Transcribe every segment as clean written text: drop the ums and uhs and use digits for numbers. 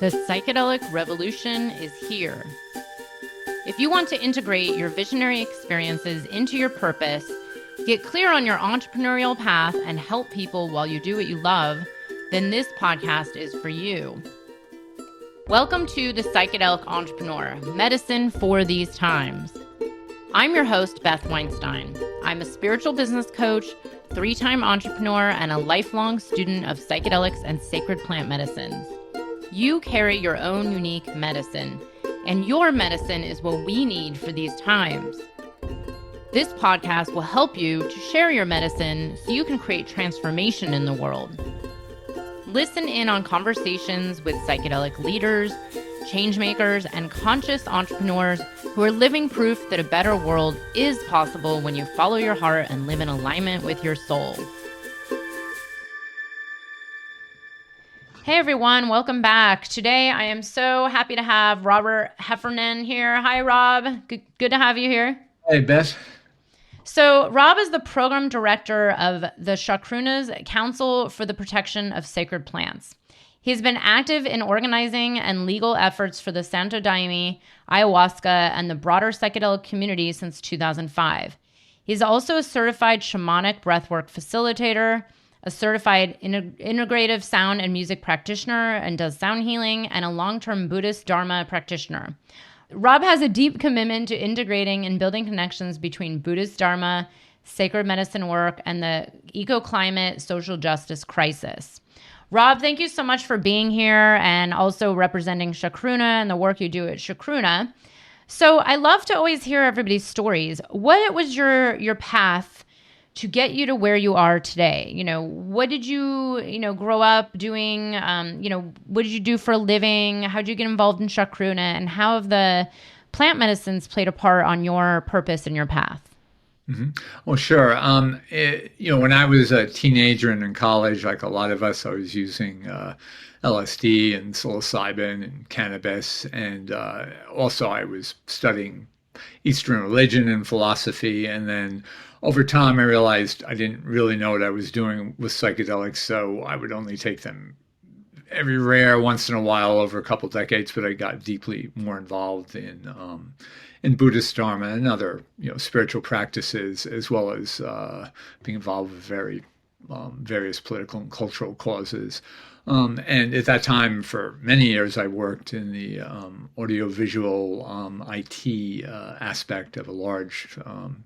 The psychedelic revolution is here. If you want to integrate your visionary experiences into your purpose, get clear on your entrepreneurial path, and help people while you do what you love, then this podcast is for you. Welcome to The Psychedelic Entrepreneur, medicine for these times. I'm your host, Beth Weinstein. I'm a spiritual business coach, 3-time entrepreneur, and a lifelong student of psychedelics and sacred plant medicines. You carry your own unique medicine, and your medicine is what we need for these times. This podcast will help you to share your medicine so you can create transformation in the world. Listen in on conversations with psychedelic leaders, changemakers, and conscious entrepreneurs who are living proof that a better world is possible when you follow your heart and live in alignment with your soul. Hey everyone, welcome back. Today I am so happy to have Robert Heffernan here. Hi Rob, good to have you here. Hey Beth. So Rob is the program director of the Chacruna's Council for the Protection of Sacred Plants. He's been active in organizing and legal efforts for the Santo Daime, ayahuasca, and the broader psychedelic community since 2005. He's also a certified Shamanic Breathwork facilitator, a certified integrative sound and music practitioner, and does sound healing, and a long-term Buddhist Dharma practitioner. Rob has a deep commitment to integrating and building connections between Buddhist Dharma, sacred medicine work, and the eco-climate social justice crisis. Rob, thank you so much for being here and also representing Chacruna and the work you do at Chacruna. So I love to always hear everybody's stories. What was your path to get you to where you are today? What did you, grow up doing? What did you do for a living? How did you get involved in Chacruna? And how have the plant medicines played a part on your purpose and your path? Mm-hmm. Well, sure. When I was a teenager and in college, like a lot of us, I was using LSD and psilocybin and cannabis. And also I was studying Eastern religion and philosophy. And then over time, I realized I didn't really know what I was doing with psychedelics, so I would only take them every rare once in a while over a couple decades. But I got deeply more involved in Buddhist Dharma and other spiritual practices, as well as being involved with various political and cultural causes. And at that time, for many years, I worked in the audiovisual IT aspect of a large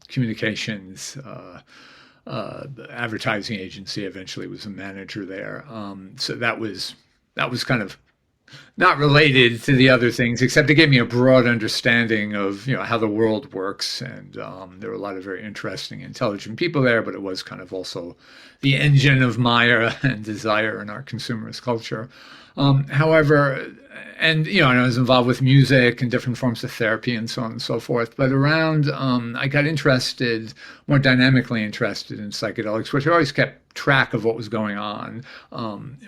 communications advertising agency. Eventually was a manager there. So that was kind of not related to the other things, except it gave me a broad understanding of how the world works. And there were a lot of very interesting, intelligent people there, but it was kind of also the engine of Maya and desire in our consumerist culture. However, and I was involved with music and different forms of therapy and so on and so forth. But around, I got more dynamically interested in psychedelics, which I always kept track of what was going on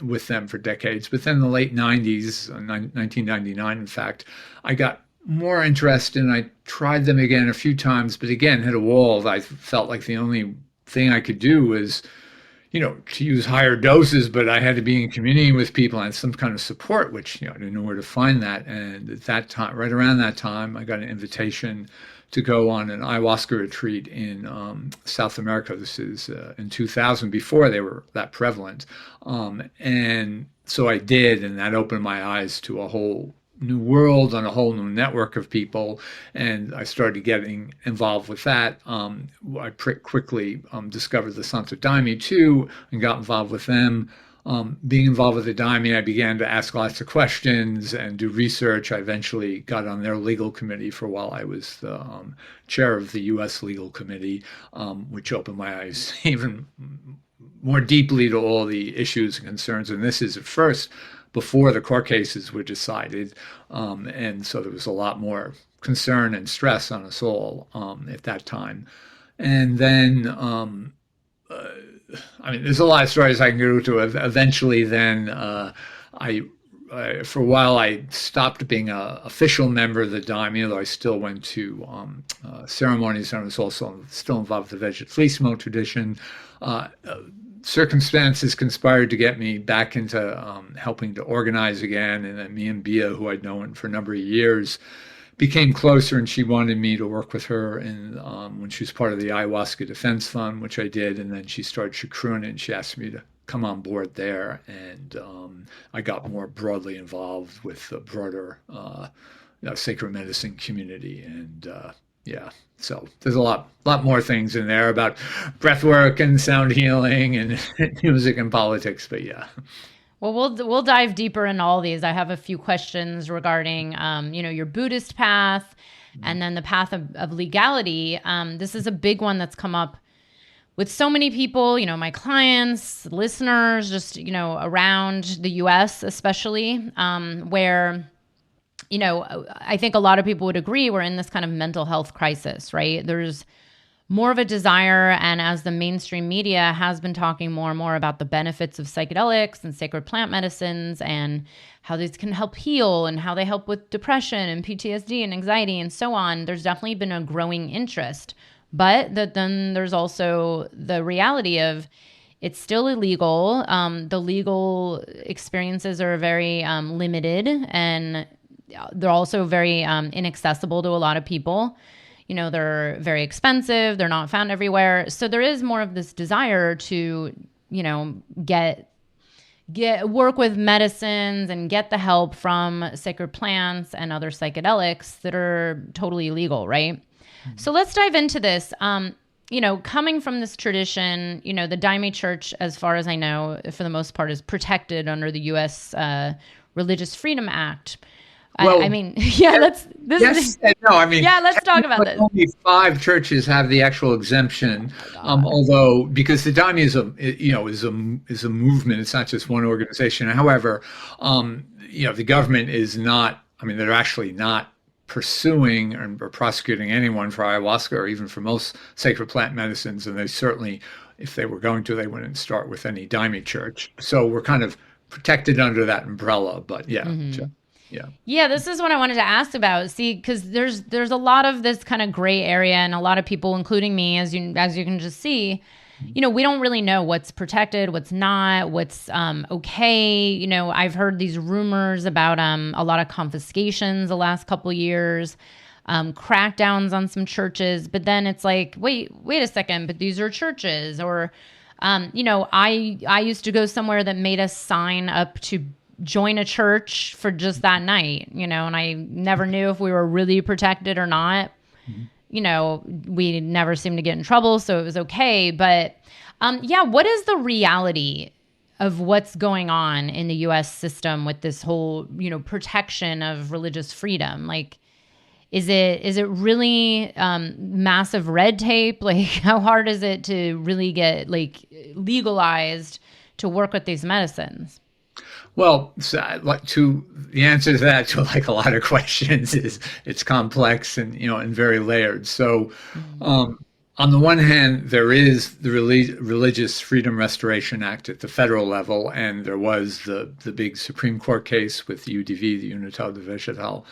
with them for decades. But then in the late 90s, 1999, in fact, I got more interested and I tried them again a few times, but again, hit a wall. I felt like the only thing I could do was to use higher doses, but I had to be in community with people and some kind of support, which, I didn't know where to find that. And at that time, right around that time, I got an invitation to go on an ayahuasca retreat in South America. This is in 2000, before they were that prevalent. And so I did, and that opened my eyes to a whole new world and a whole new network of people, and I started getting involved with that. I quickly discovered the Santo Daime too, and got involved with them. Being involved with the Daime, I began to ask lots of questions and do research. I eventually got on their legal committee for a while. I was the chair of the U.S. legal committee, which opened my eyes even more deeply to all the issues and concerns. And this is at first before the court cases were decided. And so there was a lot more concern and stress on us all at that time. And then, there's a lot of stories I can go to. Eventually, then for a while, I stopped being an official member of the Daime, although I still went to ceremonies, and I was also still involved with the vegetalismo tradition. circumstances conspired to get me back into helping to organize again. And then me and Bia, who I'd known for a number of years, became closer, and she wanted me to work with her when she was part of the ayahuasca defense fund, which I did. And then she started Chacruna, and she asked me to come on board there. And I got more broadly involved with the broader sacred medicine community. And yeah, so there's a lot more things in there about breathwork and sound healing and music and politics. But yeah. Well, we'll dive deeper in all these. I have a few questions regarding, your Buddhist path, and then the path of legality. This is a big one that's come up with so many people, my clients, listeners, just, around the U.S. especially, where, I think a lot of people would agree we're in this kind of mental health crisis, right? There's more of a desire, and as the mainstream media has been talking more and more about the benefits of psychedelics and sacred plant medicines and how these can help heal and how they help with depression and PTSD and anxiety and so on, there's definitely been a growing interest. But then there's also the reality of it's still illegal. The legal experiences are very limited, and they're also very inaccessible to a lot of people. They're very expensive. They're not found everywhere. So there is more of this desire to, work with medicines and get the help from sacred plants and other psychedelics that are totally illegal, right? Mm-hmm. So let's dive into this. Coming from this tradition, the Daime Church, as far as I know, for the most part, is protected under the U.S. Religious Freedom Act. Well, let's talk about this. Only 5 churches have the actual exemption, although because the Daime is a movement, it's not just one organization. However, the government is not. They're actually not pursuing or prosecuting anyone for ayahuasca or even for most sacred plant medicines, and they certainly, if they were going to, they wouldn't start with any Daime church. So we're kind of protected under that umbrella. But yeah. Mm-hmm. Yeah, this is what I wanted to ask about. See, because there's a lot of this kind of gray area, and a lot of people, including me, as you can just see, we don't really know what's protected, what's not, what's okay. I've heard these rumors about a lot of confiscations the last couple of years, crackdowns on some churches, but then it's like, wait a second, but these are churches, or I used to go somewhere that made us sign up to join a church for just that night, and I never knew if we were really protected or not. Mm-hmm. We never seemed to get in trouble, so it was okay. But what is the reality of what's going on in the U.S. system with this whole, protection of religious freedom? Like, is it really massive red tape? Like, how hard is it to really get legalized to work with these medicines? Well, to the answer to that, to a lot of questions, is it's complex and and very layered. So, on the one hand, there is the Religious Freedom Restoration Act at the federal level, and there was the big Supreme Court case with the UDV, the Unital de Vegetal,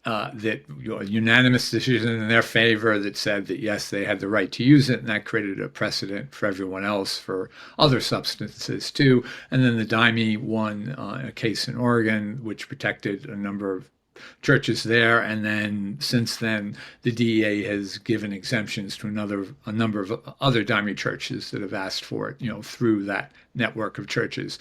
that a unanimous decision in their favor that said that yes, they had the right to use it, and that created a precedent for everyone else for other substances too. And then the Daime won a case in Oregon which protected a number of churches there, and then since then the DEA has given exemptions to a number of other Daime churches that have asked for it, through that network of churches.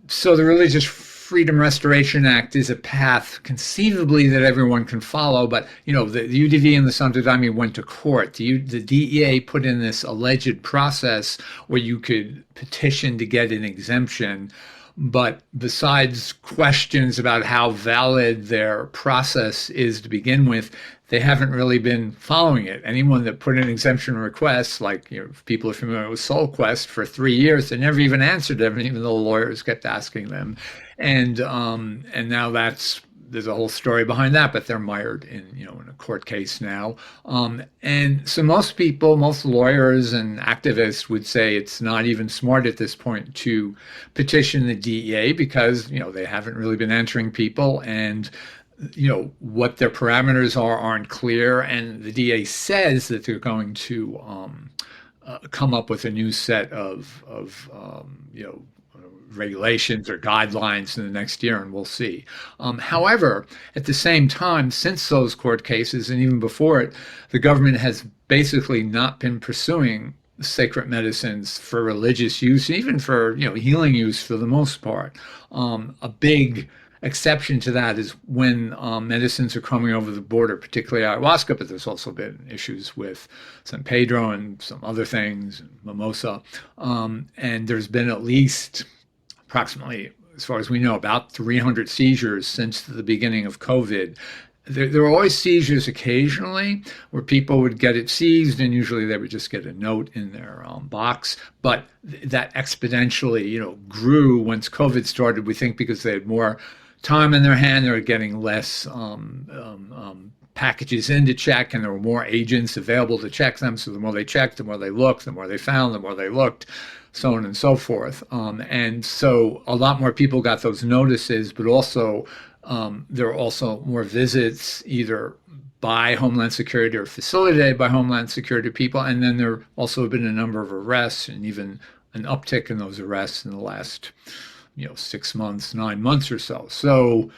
So the Religious Freedom Restoration Act is a path conceivably that everyone can follow, but the UDV and the Santo Daime went to court. The DEA put in this alleged process where you could petition to get an exemption, but besides questions about how valid their process is to begin with, they haven't really been following it. Anyone that put in exemption requests, if people are familiar with SoulQuest, for 3 years, they never even answered them, even though lawyers kept asking them. And now there's a whole story behind that, but they're mired in a court case now. And so most lawyers and activists would say it's not even smart at this point to petition the DEA because, they haven't really been answering people, and what their parameters aren't clear, and the DEA says that they're going to come up with a new set of regulations or guidelines in the next year, and we'll see. However, at the same time, since those court cases and even before it, the government has basically not been pursuing sacred medicines for religious use, even for healing use for the most part. A big exception to that is when medicines are coming over the border, particularly ayahuasca, but there's also been issues with San Pedro and some other things, mimosa, and there's been at least approximately, as far as we know, about 300 seizures since the beginning of COVID. There were always seizures occasionally where people would get it seized, and usually they would just get a note in their box. But that exponentially, grew once COVID started. We think because they had more time in their hand, they were getting less packages in to check, and there were more agents available to check them. So the more they checked, the more they looked, the more they found, the more they looked, so on and so forth. And so a lot more people got those notices, but also there are also more visits either by Homeland Security or facilitated by Homeland Security people. And then there also have been a number of arrests and even an uptick in those arrests in the last 6 months, 9 months or so. So,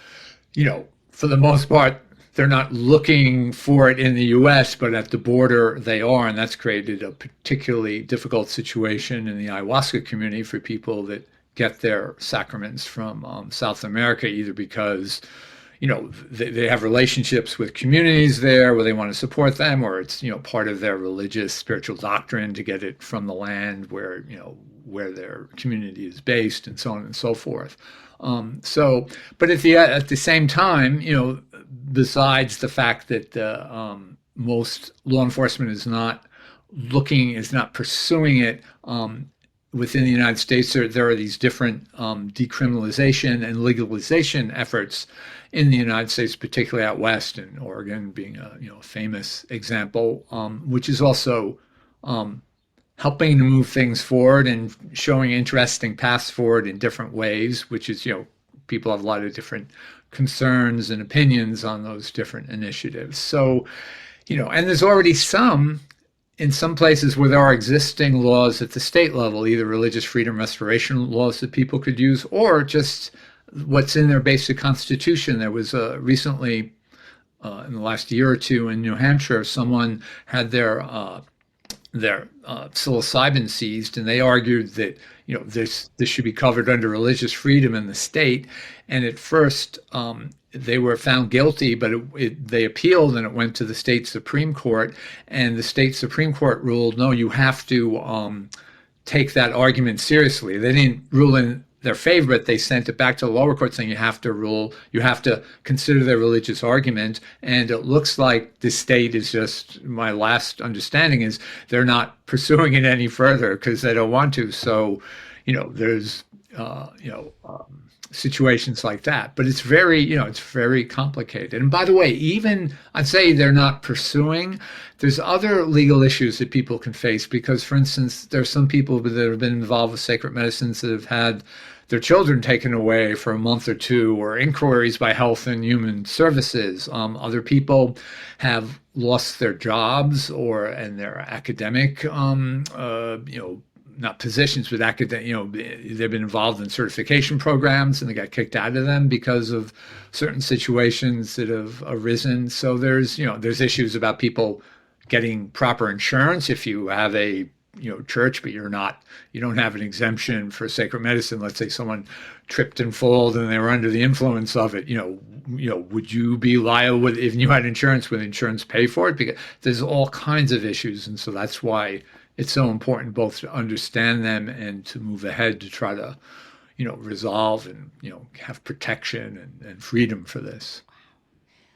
for the most part, they're not looking for it in the U.S., but at the border they are, and that's created a particularly difficult situation in the ayahuasca community for people that get their sacraments from South America, either because they have relationships with communities there where they want to support them, or it's part of their religious spiritual doctrine to get it from the land where their community is based, and so on and so forth. But at the same time, besides the fact that most law enforcement is not pursuing it within the United States, there are these different decriminalization and legalization efforts in the United States, particularly out west, and Oregon being a famous example, which is also helping to move things forward and showing interesting paths forward in different ways, which is, people have a lot of different concerns and opinions on those different initiatives. So, and there's already in some places where there are existing laws at the state level, either religious freedom restoration laws that people could use, or just what's in their basic constitution. There was recently, in the last year or two in New Hampshire, someone had their psilocybin seized, and they argued that this should be covered under religious freedom in the state. And at first they were found guilty, but they appealed, and it went to the state Supreme Court, and the state Supreme Court ruled, no, you have to take that argument seriously. They didn't rule in their favor, but they sent it back to the lower court saying you have to consider their religious argument. And it looks like the state is just, my last understanding is they're not pursuing it any further because they don't want to. So, there's, situations like that, but it's very complicated. And by the way, even I'd say they're not pursuing, there's other legal issues that people can face because, for instance, there's some people that have been involved with sacred medicines that have had their children taken away for a month or two, or inquiries by Health and Human Services. Other people have lost their jobs and their academic, not positions, but academic, they've been involved in certification programs and they got kicked out of them because of certain situations that have arisen. So there's issues about people getting proper insurance if you have a church, but you don't have an exemption for sacred medicine. Let's say someone tripped and fell and they were under the influence of it. Would you be liable if you had insurance? Would insurance pay for it? Because there's all kinds of issues, and so that's why it's so important both to understand them and to move ahead to try to, resolve and have protection and freedom for this.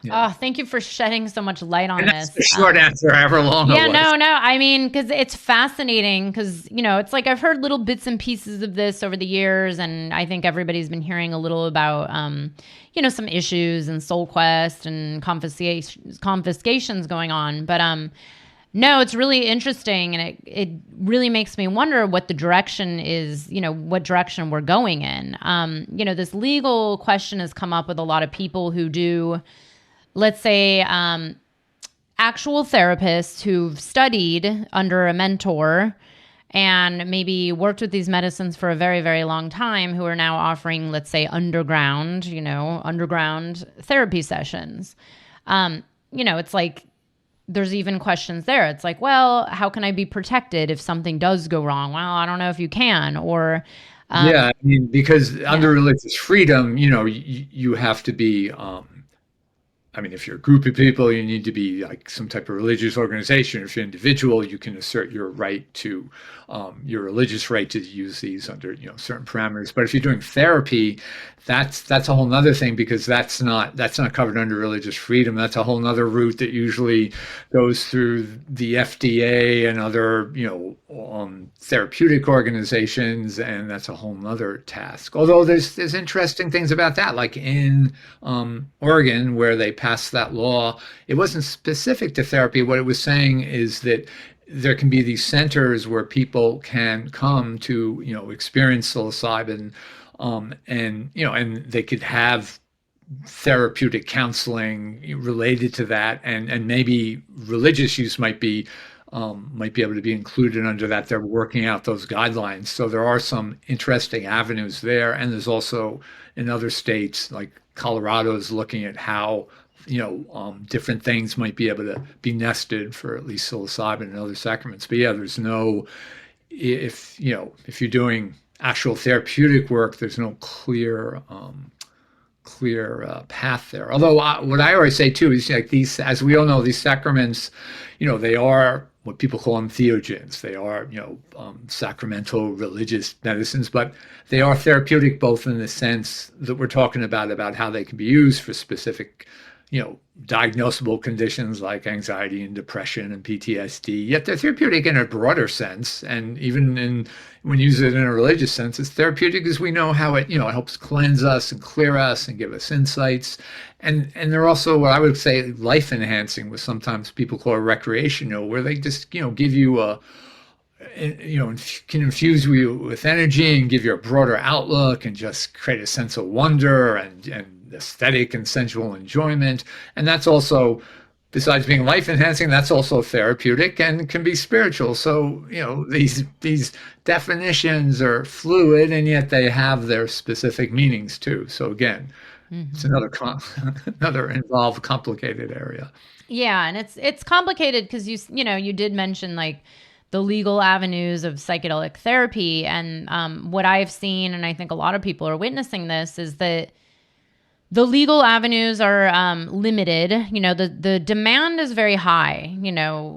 Yeah. Oh, thank you for shedding so much light on that's this. The short answer, however long it was. No. I mean, because it's fascinating because, it's like I've heard little bits and pieces of this over the years, and I think everybody's been hearing a little about, some issues and Soul Quest and confiscations going on. But no, it's really interesting, and it really makes me wonder what the direction is, what direction we're going in. This legal question has come up with a lot of people who do, let's say, actual therapists who've studied under a mentor and maybe worked with these medicines for a very, very long time who are now offering, let's say, underground therapy sessions. It's like there's even questions there. It's like, well, how can I be protected if something does go wrong? Well, I don't know if you can. Or yeah, I mean, because under religious freedom, you have to be. I mean, if you're a group of people, you need to be like some type of religious organization. If you're an individual, you can assert your right to your religious right to use these under certain parameters. But if you're doing therapy, that's a whole nother thing, because that's not covered under religious freedom. That's a whole nother route that usually goes through the FDA and other therapeutic organizations, and that's a whole nother task. Although there's interesting things about that, like in Oregon, where they passed that law. It wasn't specific to therapy. What it was saying is that there can be these centers where people can come to experience psilocybin, and they could have therapeutic counseling related to that, and maybe religious use might be able to be included under that. They're working out those guidelines. So there are some interesting avenues there. And there's also in other states, like Colorado is looking at how, different things might be able to be nested for at least psilocybin and other sacraments. But yeah, there's no, if you're doing actual therapeutic work, there's no clear path there. Although what I always say too is, like, these, as we all know, these sacraments, they are what people call entheogens. They are, sacramental religious medicines, but they are therapeutic, both in the sense that we're talking about how they can be used for specific, diagnosable conditions like anxiety and depression and PTSD. Yet they're therapeutic in a broader sense, and even when you use it in a religious sense, it's therapeutic because we know how it, it helps cleanse us and clear us and give us insights. And they're also what I would say life enhancing, what sometimes people call recreational, where they just give you can infuse you with energy and give you a broader outlook and just create a sense of wonder and aesthetic and sensual enjoyment. And that's also, besides being life enhancing, that's also therapeutic and can be spiritual. So, these definitions are fluid, and yet they have their specific meanings too. So again, it's another involved, complicated area. Yeah, and it's complicated because you did mention like the legal avenues of psychedelic therapy, and what I've seen, and I think a lot of people are witnessing this, is that the legal avenues are limited. The demand is very high.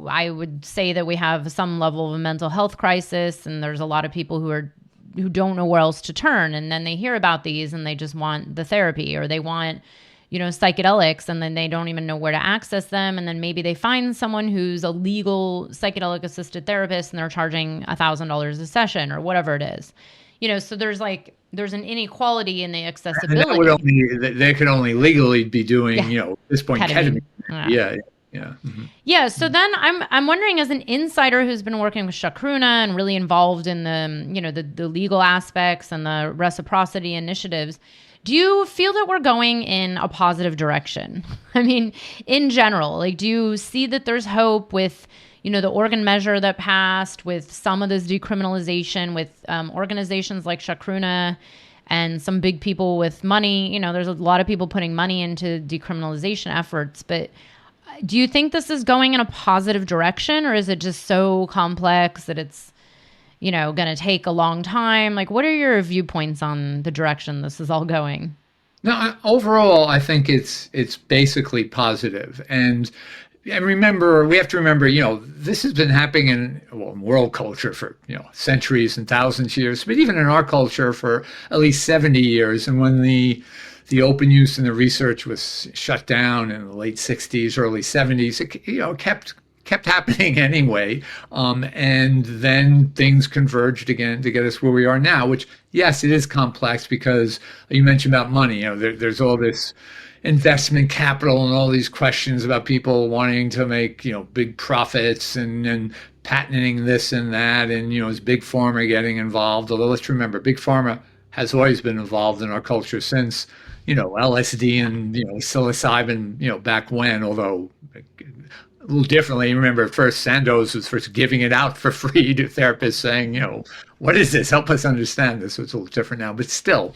I would say that we have some level of a mental health crisis, and there's a lot of people who don't know where else to turn, and then they hear about these and they just want the therapy, or they want psychedelics, and then they don't even know where to access them, and then maybe they find someone who's a legal psychedelic assisted therapist and they're charging $1,000 a session or whatever it is. So there's an inequality in the accessibility. They could only legally be doing, at this point, ketamine. Yeah. Mm-hmm. Yeah. So then I'm wondering, as an insider who's been working with Chacruna and really involved in the legal aspects and the reciprocity initiatives, do you feel that we're going in a positive direction? I mean, in general, do you see that there's hope with the organ measure that passed, with some of this decriminalization, with organizations like Chacruna and some big people with money? There's a lot of people putting money into decriminalization efforts, but do you think this is going in a positive direction, or is it just so complex that it's, going to take a long time? What are your viewpoints on the direction this is all going? No, overall, I think it's basically positive. And we have to remember, this has been happening in world culture for, centuries and thousands of years, but even in our culture for at least 70 years. And when the open use and the research was shut down in the late 60s, early 70s, it kept happening anyway. And then things converged again to get us where we are now, which, yes, it is complex because you mentioned about money. There's all this investment capital and all these questions about people wanting to make, big profits and patenting this and that. And, is Big Pharma getting involved? Although let's remember, Big Pharma has always been involved in our culture since, LSD and, psilocybin, back when, although little differently. Remember, at first Sandoz was first giving it out for free to therapists, saying, what is this? Help us understand this. So it's a little different now, but still,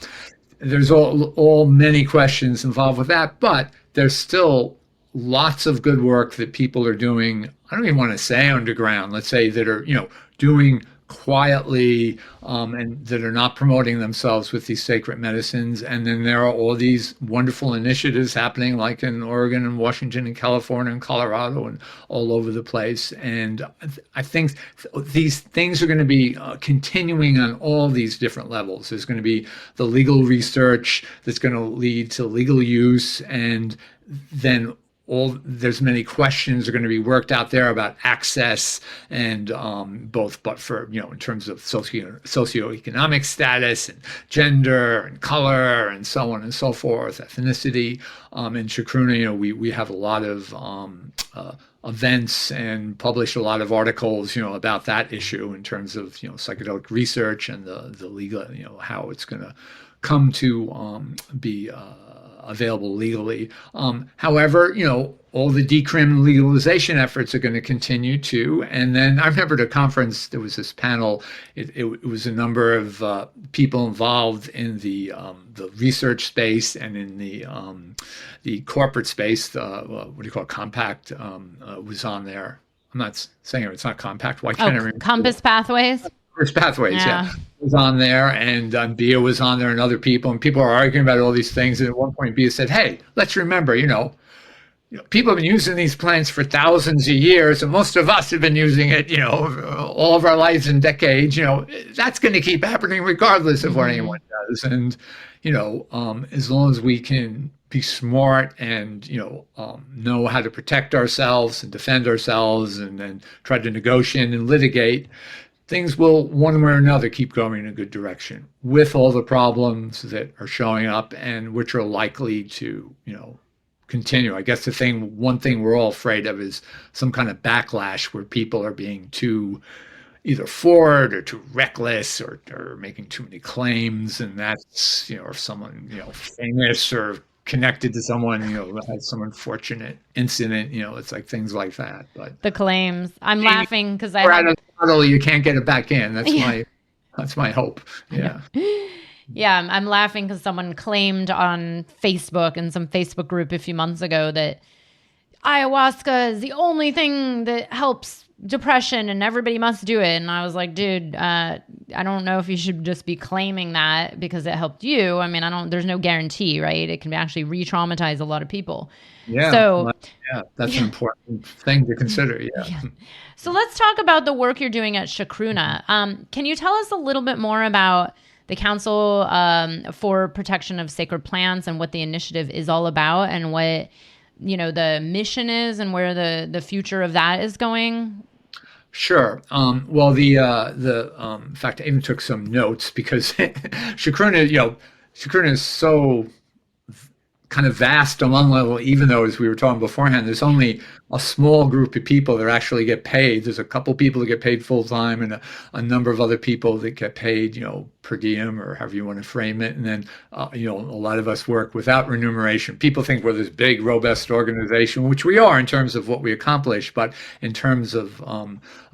there's all many questions involved with that. But there's still lots of good work that people are doing. I don't even want to say underground. Let's say that are doing quietly, and that are not promoting themselves with these sacred medicines. And then there are all these wonderful initiatives happening, like in Oregon and Washington and California and Colorado and all over the place. And I think these things are going to be continuing on all these different levels. There's going to be the legal research that's going to lead to legal use, and then there's many questions are going to be worked out there about access, and but for in terms of socioeconomic status and gender and color and so on and so forth, ethnicity. In Chacruna, we have a lot of events and publish a lot of articles about that issue in terms of psychedelic research and the legal, how it's going to come to be available legally. However, all the decrim legalization efforts are going to continue too. And then I remember at a conference, there was this panel. It was a number of people involved in the research space and in the corporate space. What do you call it? Compact was on there. I'm not saying it's not Compact. Why can't I remember? Compass Pathways. Pathways, yeah, was on there, and Bia was on there, and other people, and people are arguing about all these things. And at one point, Bia said, "Hey, let's remember, people have been using these plants for thousands of years, and most of us have been using it, all of our lives and decades. That's going to keep happening regardless of what anyone does. And as long as we can be smart and know how to protect ourselves and defend ourselves, and then try to negotiate and litigate." Things will, one way or another, keep going in a good direction with all the problems that are showing up and which are likely to, continue. I guess one thing we're all afraid of is some kind of backlash where people are being too either forward or too reckless or making too many claims, and that's, or someone, famous or connected to someone, who had some unfortunate incident, it's like things like that. But the claims, I'm laughing because you can't get it back in. That's my hope. Yeah. Yeah, I'm laughing because someone claimed on Facebook, in some Facebook group a few months ago, that ayahuasca is the only thing that helps depression and everybody must do it. And I was like, dude, I don't know if you should just be claiming that because it helped you. I mean, there's no guarantee, right? It can actually re-traumatize a lot of people. Yeah. So that's an important thing to consider. Yeah. So let's talk about the work you're doing at Chacruna. Can you tell us a little bit more about the Council for Protection of Sacred Plants and what the initiative is all about, and what the mission is, and where the future of that is going? Sure. Well, in fact, I even took some notes because Chacruna is so kind of vast on one level, even though, as we were talking beforehand, there's only a small group of people that actually get paid. There's a couple people that get paid full time, and a number of other people that get paid, per diem, or however you want to frame it. And then, a lot of us work without remuneration. People think we're this big, robust organization, which we are in terms of what we accomplish, but in terms of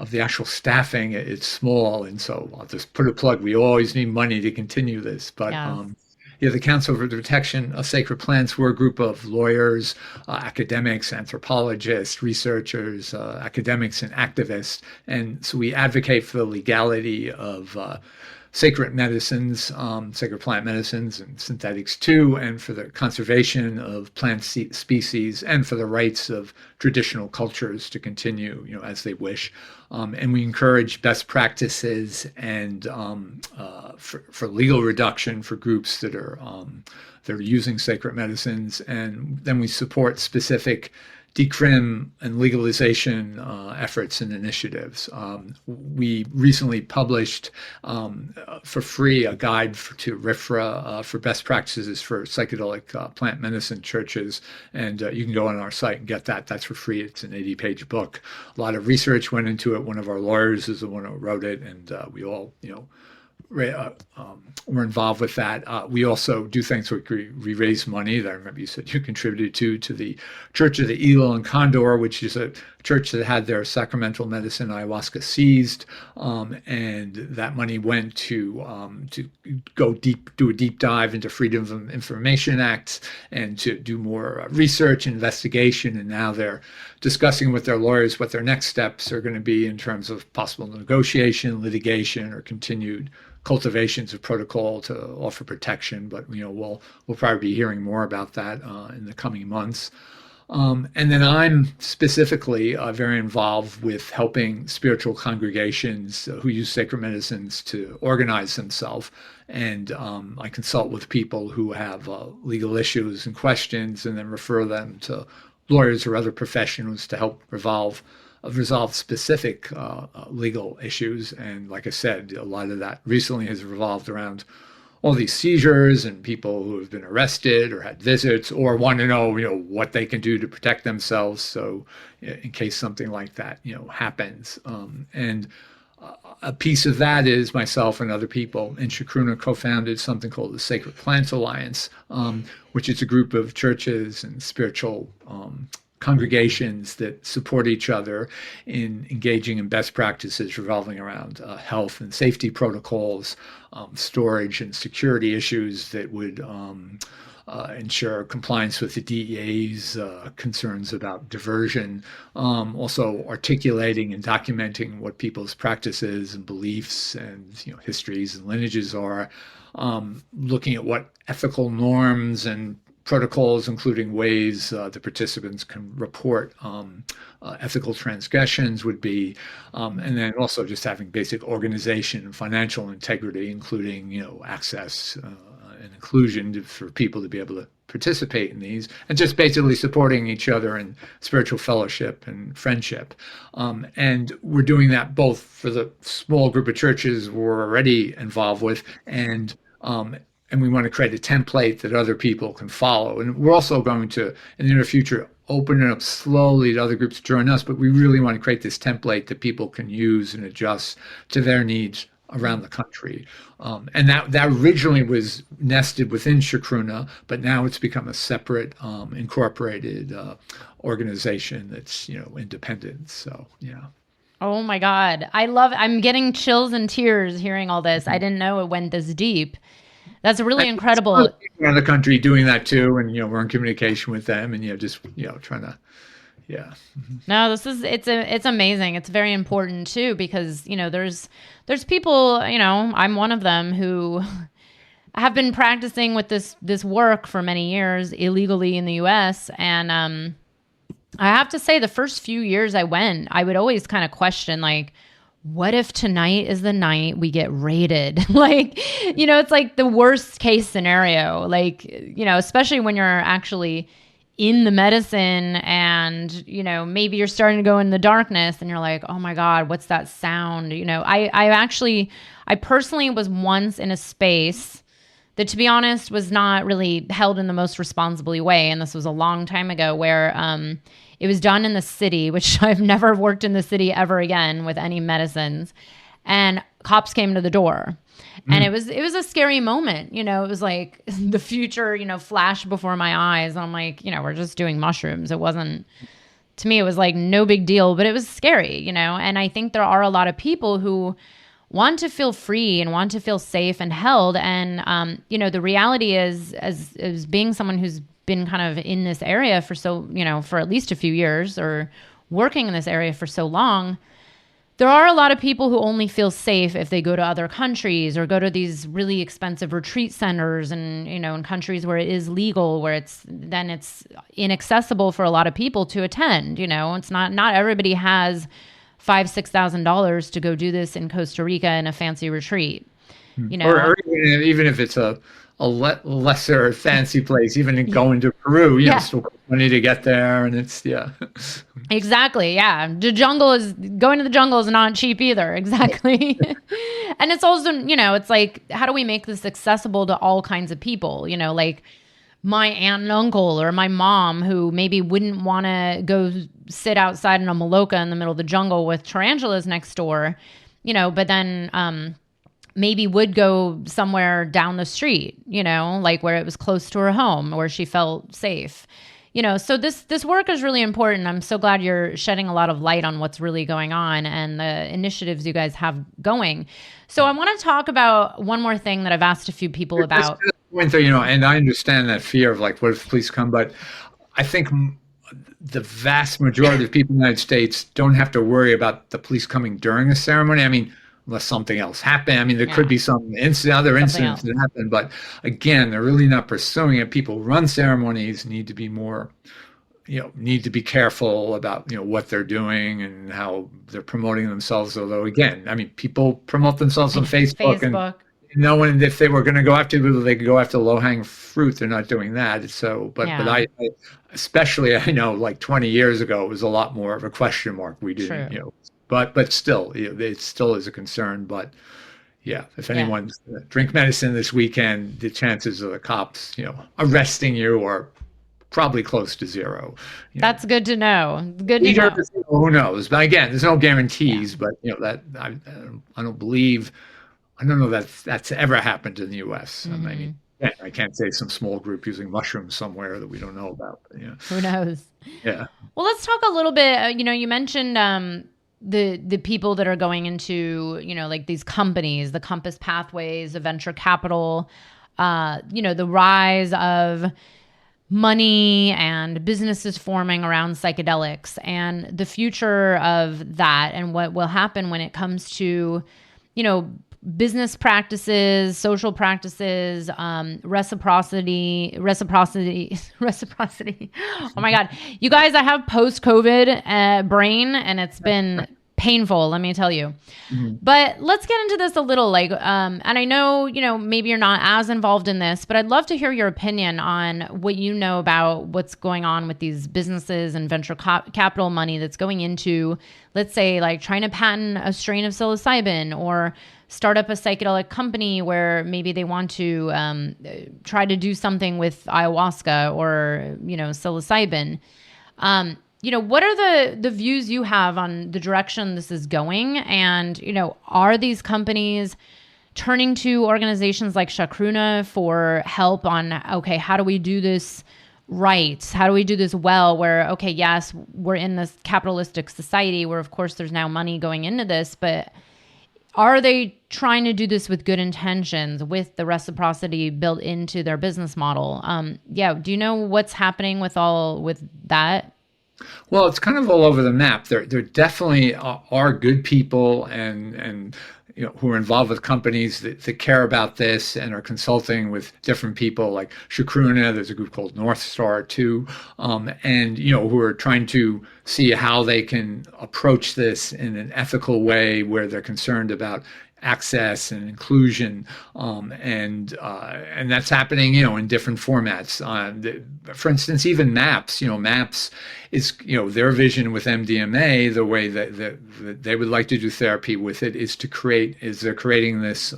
the actual staffing, it's small. And so I'll just put a plug. We always need money to continue this, but. Yeah. The Council for the Protection of Sacred Plants, we're a group of lawyers, academics, anthropologists, researchers, academics, and activists. And so we advocate for the legality of sacred medicines, sacred plant medicines, and synthetics too, and for the conservation of plant species, and for the rights of traditional cultures to continue, as they wish. And we encourage best practices and for legal reduction for groups that are using sacred medicines, and then we support specific decrim and legalization efforts and initiatives. We recently published for free a guide to RIFRA for best practices for psychedelic plant medicine churches, and you can go on our site and get that. That's for free. It's an 80-page book. A lot of research went into it. One of our lawyers is the one who wrote it, and we all, we're involved with that. We also do things where we raise money that I remember you said you contributed to the Church of the Eagle and Condor, which is a church that had their sacramental medicine ayahuasca seized, and that money went to go deep, do a deep dive into Freedom of Information Acts and to do more research, investigation, and now they're discussing with their lawyers what their next steps are going to be in terms of possible negotiation, litigation, or continued cultivations of protocol to offer protection. But we'll probably be hearing more about that in the coming months. And then I'm specifically very involved with helping spiritual congregations who use sacred medicines to organize themselves. And I consult with people who have legal issues and questions, and then refer them to lawyers or other professionals to help resolve specific legal issues. And like I said, a lot of that recently has revolved around all these seizures and people who have been arrested or had visits or want to know, what they can do to protect themselves. So in case something like that, happens. And a piece of that is myself and other people in Chacruna co-founded something called the Sacred Plants Alliance, which is a group of churches and spiritual congregations that support each other in engaging in best practices revolving around health and safety protocols, storage and security issues that would ensure compliance with the DEA's concerns about diversion, also articulating and documenting what people's practices and beliefs and histories and lineages are, looking at what ethical norms and protocols, including ways the participants can report ethical transgressions would be, and then also just having basic organization and financial integrity, including access and inclusion for people to be able to participate in these, and just basically supporting each other in spiritual fellowship and friendship. And we're doing that both for the small group of churches we're already involved with, and we want to create a template that other people can follow. And we're also going to, in the near future, open it up slowly to other groups to join us, but we really want to create this template that people can use and adjust to their needs around the country. And that originally was nested within Chacruna, but now it's become a separate, incorporated organization that's, independent. So, yeah. Oh my God. I'm getting chills and tears hearing all this. I didn't know it went this deep. That's really incredible. Around the country doing that too, and we're in communication with them, and just trying to, yeah. No, it's amazing. It's very important too, because there's people, I'm one of them, who have been practicing with this work for many years illegally in the U.S. And I have to say, the first few years I went, I would always kind of question, like, what if tonight is the night we get raided? It's like the worst case scenario, especially when you're actually in the medicine and, maybe you're starting to go in the darkness and you're like, oh my God, what's that sound? I personally was once in a space that, to be honest, was not really held in the most responsibly way. And this was a long time ago, where, it was done in the city, which I've never worked in the city ever again with any medicines. And cops came to the door. And it was a scary moment. It was like the future, flashed before my eyes. And I'm like, we're just doing mushrooms. It wasn't, to me, it was like no big deal, but it was scary, And I think there are a lot of people who want to feel free and want to feel safe and held. And, the reality is, as being someone who's been kind of in this area for for at least a few years, or working in this area for so long, there are a lot of people who only feel safe if they go to other countries or go to these really expensive retreat centers and, in countries where it is legal, where it's inaccessible for a lot of people to attend. It's not everybody has $5,000-$6,000 to go do this in Costa Rica in a fancy retreat. Or even if it's a lesser fancy place, even in going to Peru, still money to get there, and it's exactly, yeah. Going to the jungle is not cheap either, exactly. And it's also, it's like, how do we make this accessible to all kinds of people? Like my aunt and uncle, or my mom, who maybe wouldn't want to go sit outside in a maloca in the middle of the jungle with tarantulas next door, but then maybe would go somewhere down the street, like where it was close to her home, where she felt safe. So this work is really important. I'm so glad you're shedding a lot of light on what's really going on and the initiatives you guys have going. So I want to talk about one more thing that I've asked a few people about. And I understand that fear of like, what if the police come? But I think the vast majority of people in the United States don't have to worry about the police coming during a ceremony. I mean, unless something else happened. I mean, there could be some other incidents that happen, but again, they're really not pursuing it. People who run ceremonies need to be more, need to be careful about, what they're doing and how they're promoting themselves. Although again, I mean, people promote themselves on Facebook. And knowing if they were going to go after people, they could go after low-hanging fruit. They're not doing that. So, but I especially, I know like 20 years ago, it was a lot more of a question mark. We didn't, but still, it still is a concern. But yeah, if anyone's drink medicine this weekend, the chances of the cops, arresting you are probably close to zero. That's good to know. Good to know. Who knows? But again, there's no guarantees. But that I don't know that that's ever happened in the U.S. I mean, I can't say some small group using mushrooms somewhere that we don't know about. But, who knows? Yeah. Well, let's talk a little bit. You mentioned the people that are going into, like these companies, the Compass Pathways, the venture capital, the rise of money and businesses forming around psychedelics and the future of that and what will happen when it comes to, business practices, social practices, reciprocity. Oh my God. You guys, I have post-COVID brain and it's been painful, let me tell you. But let's get into this a little, and I know, maybe you're not as involved in this, but I'd love to hear your opinion on what you know about what's going on with these businesses and venture capital money that's going into, let's say, like trying to patent a strain of psilocybin or start up a psychedelic company where maybe they want to try to do something with ayahuasca or, psilocybin. What are the views you have on the direction this is going? And, are these companies turning to organizations like Chacruna for help on, okay, how do we do this right? How do we do this well? Where, okay, yes, we're in this capitalistic society where, of course, there's now money going into this, but are they trying to do this with good intentions, with the reciprocity built into their business model? Do you know what's happening with that? Well, it's kind of all over the map. There definitely are good people and who are involved with companies that care about this and are consulting with different people like Chacruna. There's a group called North Star too, and who are trying to see how they can approach this in an ethical way where they're concerned about access and inclusion, and that's happening, in different formats. For instance, even MAPS. MAPS is, their vision with MDMA, the way that they would like to do therapy with it is they're creating this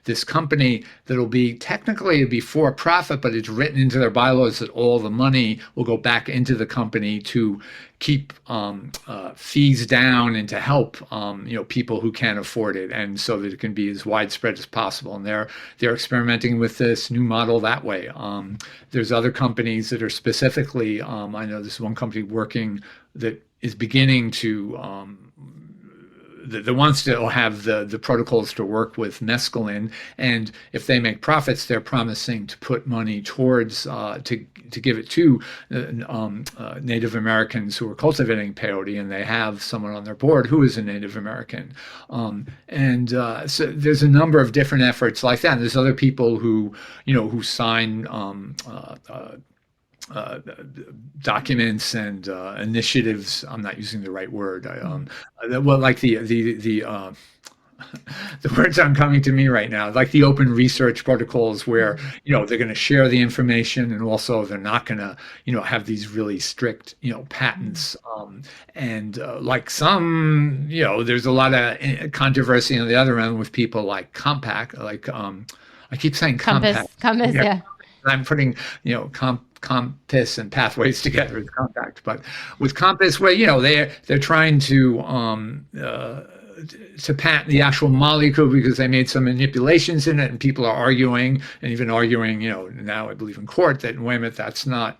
this company that'll be technically it'd be for profit, but it's written into their bylaws that all the money will go back into the company to keep fees down and to help people who can't afford it, and so that it can be as widespread as possible. And they're experimenting with this new model that way. There's other companies that are specifically. I know there's one company working that is beginning to. That wants to have the protocols to work with mescaline, and if they make profits, they're promising to put money towards to give it to Native Americans who are cultivating peyote, and they have someone on their board who is a Native American, so there's a number of different efforts like that. And there's other people who sign documents and initiatives. I'm not using the right word. Like the words aren't coming to me right now. Like the open research protocols, where they're going to share the information, and also they're not going to have these really strict patents. And like some there's a lot of controversy on the other end with people like Compact. Like I keep saying Compass. Yeah. I'm putting Compass and Pathways together as Compact, but with Compass, where they're trying to to patent the actual molecule because they made some manipulations in it, and people are arguing and even arguing, now I believe in court that wait a minute, that's not,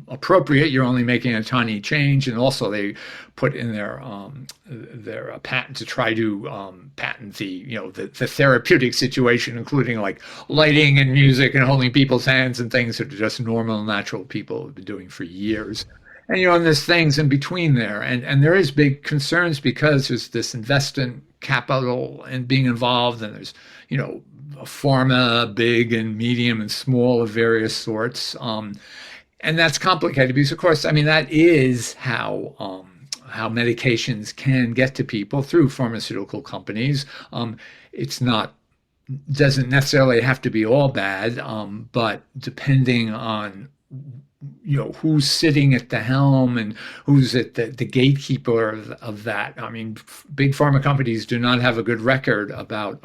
appropriate. You're only making a tiny change. And also they put in their patent to try to patent the therapeutic situation, including like lighting and music and holding people's hands and things that are just normal, natural people have been doing for years. And, and there's things in between there. And there is big concerns because there's this investment capital and being involved. And there's, pharma, big and medium and small of various sorts. And that's complicated because, of course, that is how medications can get to people through pharmaceutical companies. Doesn't necessarily have to be all bad, but depending on who's sitting at the helm and who's at the gatekeeper of that. Big pharma companies do not have a good record about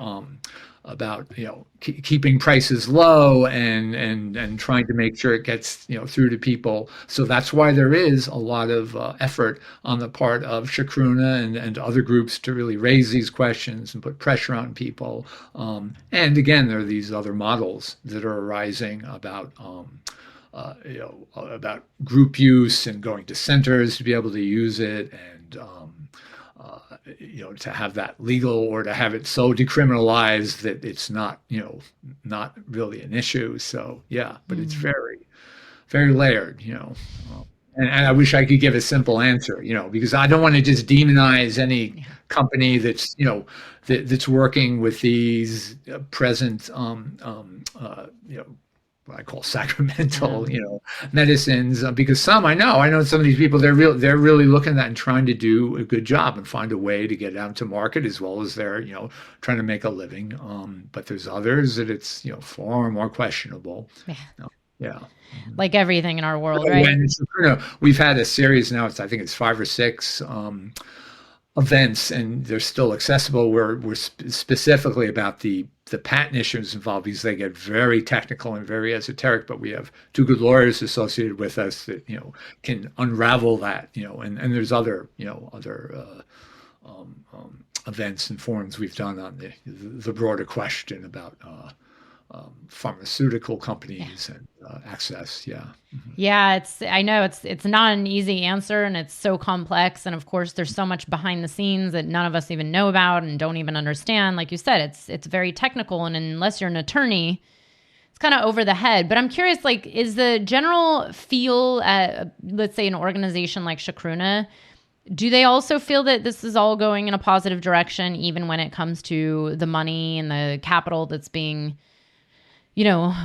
keeping prices low and trying to make sure it gets through to people. So that's why there is a lot of effort on the part of Chacruna and other groups to really raise these questions and put pressure on people. And again, there are these other models that are arising about group use and going to centers to be able to use it, and to have that legal or to have it so decriminalized that it's not really an issue. So yeah, but it's very, very layered. And I wish I could give a simple answer, because I don't want to just demonize any company that's that's working with these present what I call sacramental, medicines, because some I know some of these people, they're really looking at that and trying to do a good job and find a way to get out to market as well as they're, trying to make a living. But there's others that it's, far more questionable. Yeah. Like everything in our world, right? And we've had a series now, I think it's 5 or 6 events, and they're still accessible. We're specifically about the patent issues involved because they get very technical and very esoteric, but we have 2 good lawyers associated with us that can unravel that, and there's other events and forums we've done on the broader question about pharmaceutical companies and access. Yeah, I know it's not an easy answer, and it's so complex, and of course there's so much behind the scenes that none of us even know about and don't even understand. Like you said, it's very technical, and unless you're an attorney, it's kind of over the head. But I'm curious, like, is the general feel at, let's say, an organization like Chacruna, do they also feel that this is all going in a positive direction, even when it comes to the money and the capital that's being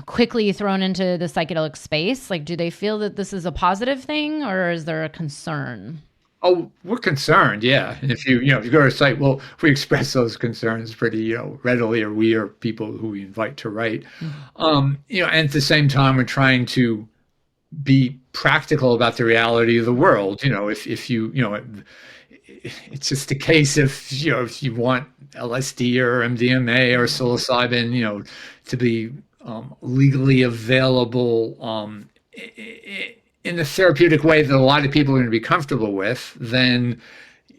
quickly thrown into the psychedelic space? Like, do they feel that this is a positive thing, or is there a concern? Oh, we're concerned, yeah. And if you go to a site, well, we express those concerns pretty, readily, or we are people who we invite to write. And at the same time, we're trying to be practical about the reality of the world. If you, it's just a case of, if you want LSD or MDMA or psilocybin, to be legally available in the therapeutic way that a lot of people are going to be comfortable with, then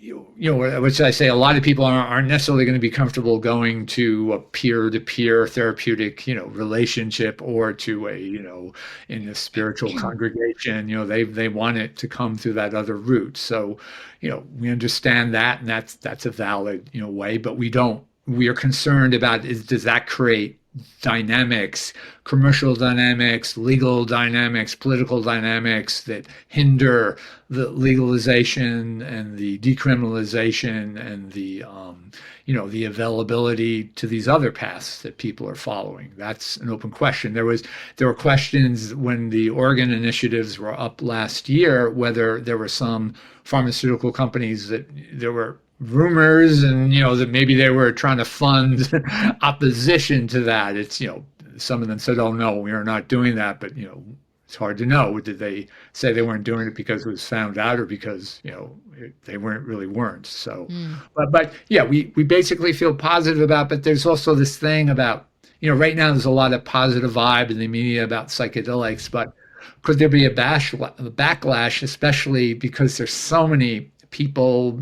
which I say a lot of people aren't necessarily going to be comfortable going to a peer-to-peer therapeutic relationship, or to a in a spiritual congregation. They want it to come through that other route. So we understand that, and that's a valid way, but we are concerned about does that create dynamics, commercial dynamics, legal dynamics, political dynamics that hinder the legalization and the decriminalization and the the availability to these other paths that people are following. That's an open question. There were questions when the Oregon initiatives were up last year, whether there were some pharmaceutical companies that there were rumors and that maybe they were trying to fund opposition to that. It's some of them said, oh no, we are not doing that, but it's hard to know. Did they say they weren't doing it because it was found out, or because they weren't? So but yeah, we basically feel positive about, but there's also this thing about right now there's a lot of positive vibe in the media about psychedelics, but could there be a backlash, especially because there's so many people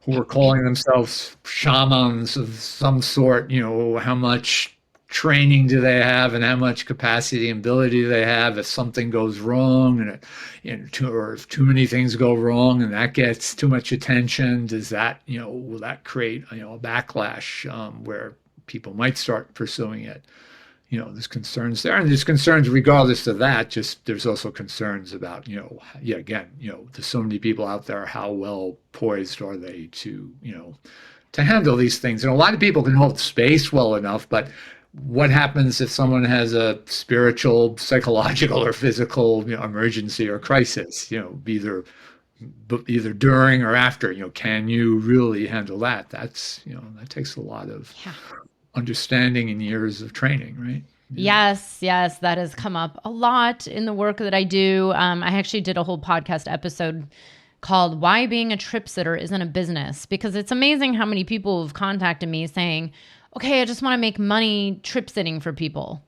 who are calling themselves shamans of some sort, how much training do they have and how much capacity and ability do they have if something goes wrong or if too many things go wrong and that gets too much attention, does that, will that create, a backlash where people might start pursuing it? There's concerns there, and there's concerns regardless of that. Just there's also concerns about, again, there's so many people out there. How well poised are they to, to handle these things? And a lot of people can hold space well enough, but what happens if someone has a spiritual, psychological, or physical, emergency or crisis? Either during or after. Can you really handle that? That's that takes a lot of understanding and years of training, right? Yes, that has come up a lot in the work that I do. I actually did a whole podcast episode called "Why Being a Trip Sitter Isn't a Business," because it's amazing how many people have contacted me saying, okay, I just want to make money trip sitting for people.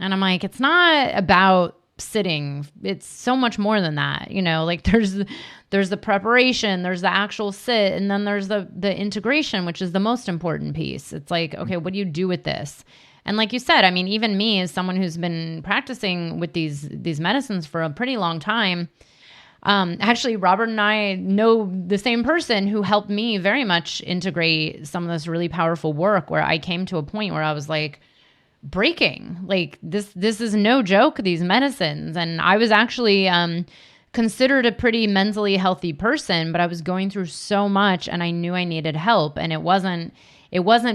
And I'm like, it's not about sitting. It's so much more than that. Like there's the preparation, there's the actual sit, and then there's the integration, which is the most important piece. It's like, okay, what do you do with this? And like you said, I mean, even me as someone who's been practicing with these medicines for a pretty long time, actually, Robert and I know the same person who helped me very much integrate some of this really powerful work, where I came to a point where I was like breaking, like this is no joke, these medicines. And I was actually considered a pretty mentally healthy person, but I was going through so much and I knew I needed help. And it wasn't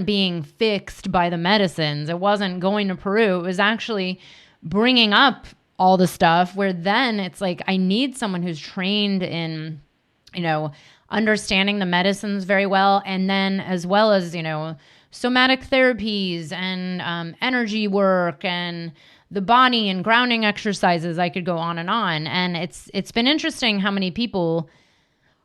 being fixed by the medicines. It wasn't going to Peru. It was actually bringing up all the stuff where then it's like, I need someone who's trained in, understanding the medicines very well. And then as well as, somatic therapies and energy work and the body and grounding exercises. I could go on. And it's been interesting how many people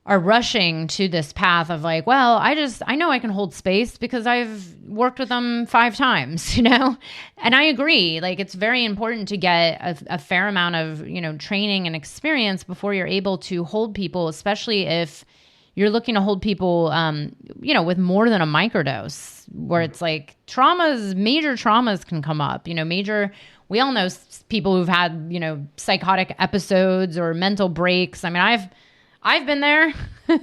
are rushing to this path of like, well, I know I can hold space because I've worked with them 5 times, And I agree. Like, it's very important to get a fair amount of, training and experience before you're able to hold people, especially if you're looking to hold people, with more than a microdose, where it's like major traumas can come up, we all know people who've had, psychotic episodes or mental breaks. I mean, I've been there.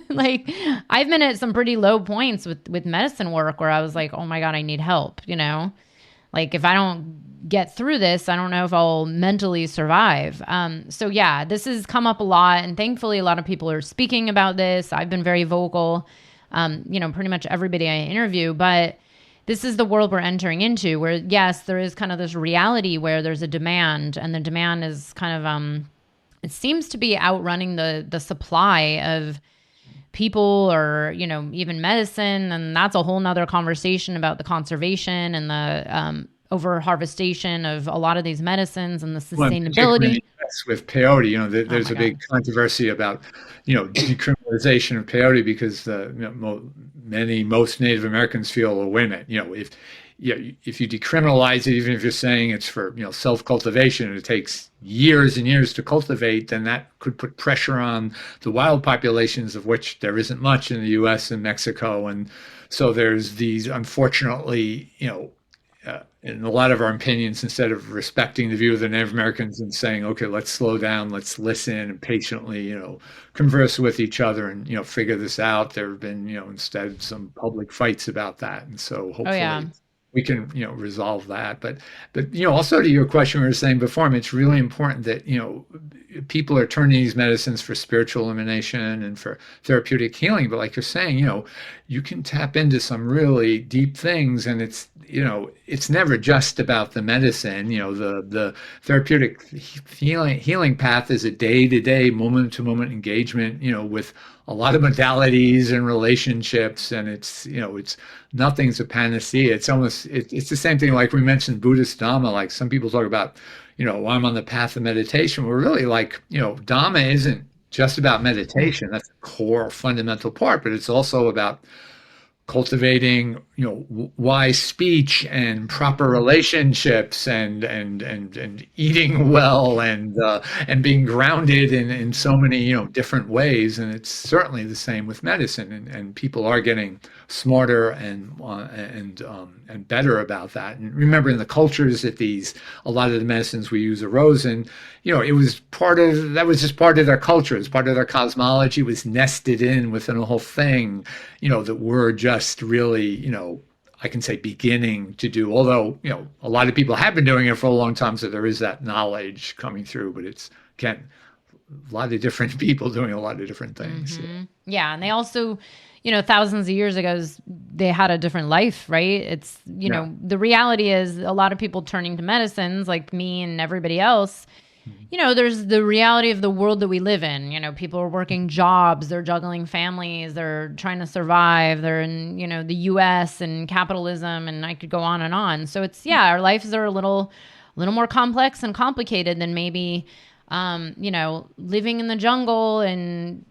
Like, I've been at some pretty low points with medicine work where I was like, oh my God, I need help. Like, if I don't get through this, I don't know if I'll mentally survive. So yeah, this has come up a lot, and thankfully a lot of people are speaking about this. I've been very vocal, pretty much everybody I interview, but this is the world we're entering into, where yes, there is kind of this reality where there's a demand, and the demand is kind of, it seems to be outrunning the supply of people or, even medicine. And that's a whole nother conversation about the conservation and the over harvestation of a lot of these medicines and the sustainability. With peyote, there's a big controversy about, decriminalization of peyote because most Native Americans feel will win it. If you decriminalize it, even if you're saying it's for self-cultivation and it takes years and years to cultivate, then that could put pressure on the wild populations, of which there isn't much in the U.S. and Mexico. And so there's these, unfortunately, in a lot of our opinions, instead of respecting the view of the Native Americans and saying, okay, let's slow down, let's listen and patiently, converse with each other and, figure this out, there have been, instead some public fights about that. And so hopefully we can, resolve that. But, also to your question we were saying before, it's really important that, people are turning these medicines for spiritual illumination and for therapeutic healing. But like you're saying, you can tap into some really deep things, and it's never just about the medicine. The therapeutic healing path is a day-to-day, moment-to-moment engagement, with a lot of modalities and relationships, and it's nothing's a panacea. It's the same thing like we mentioned Buddhist Dharma. Like, some people talk about, I'm on the path of meditation. We're really like, Dharma isn't just about meditation. That's a core fundamental part, but it's also about cultivating, wise speech and proper relationships and eating well and being grounded in so many, different ways. And it's certainly the same with medicine, and people are getting smarter and better about that. And remember, in the cultures that a lot of the medicines we use arose in, it was that was just part of their culture. It's part of their cosmology. It was nested in within a whole thing, that we're just really, I can say beginning to do, although, a lot of people have been doing it for a long time. So there is that knowledge coming through, but it's, again, a lot of different people doing a lot of different things. Mm-hmm. Yeah. And they also, thousands of years ago, they had a different life, right? It's, the reality is a lot of people turning to medicines like me and everybody else. There's the reality of the world that we live in. People are working jobs, they're juggling families, they're trying to survive, they're in, the US and capitalism, and I could go on and on. So it's, our lives are a little more complex and complicated than maybe, living in the jungle and,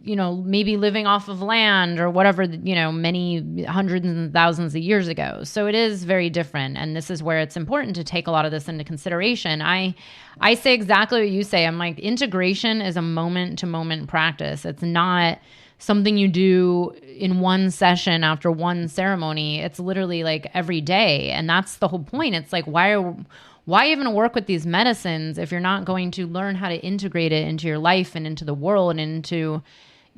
maybe living off of land or whatever, many hundreds and thousands of years ago. So it is very different. And this is where it's important to take a lot of this into consideration. I say exactly what you say. I'm like, integration is a moment to moment practice. It's not something you do in one session after one ceremony. It's literally like every day. And that's the whole point. It's like, why even work with these medicines if you're not going to learn how to integrate it into your life and into the world and into,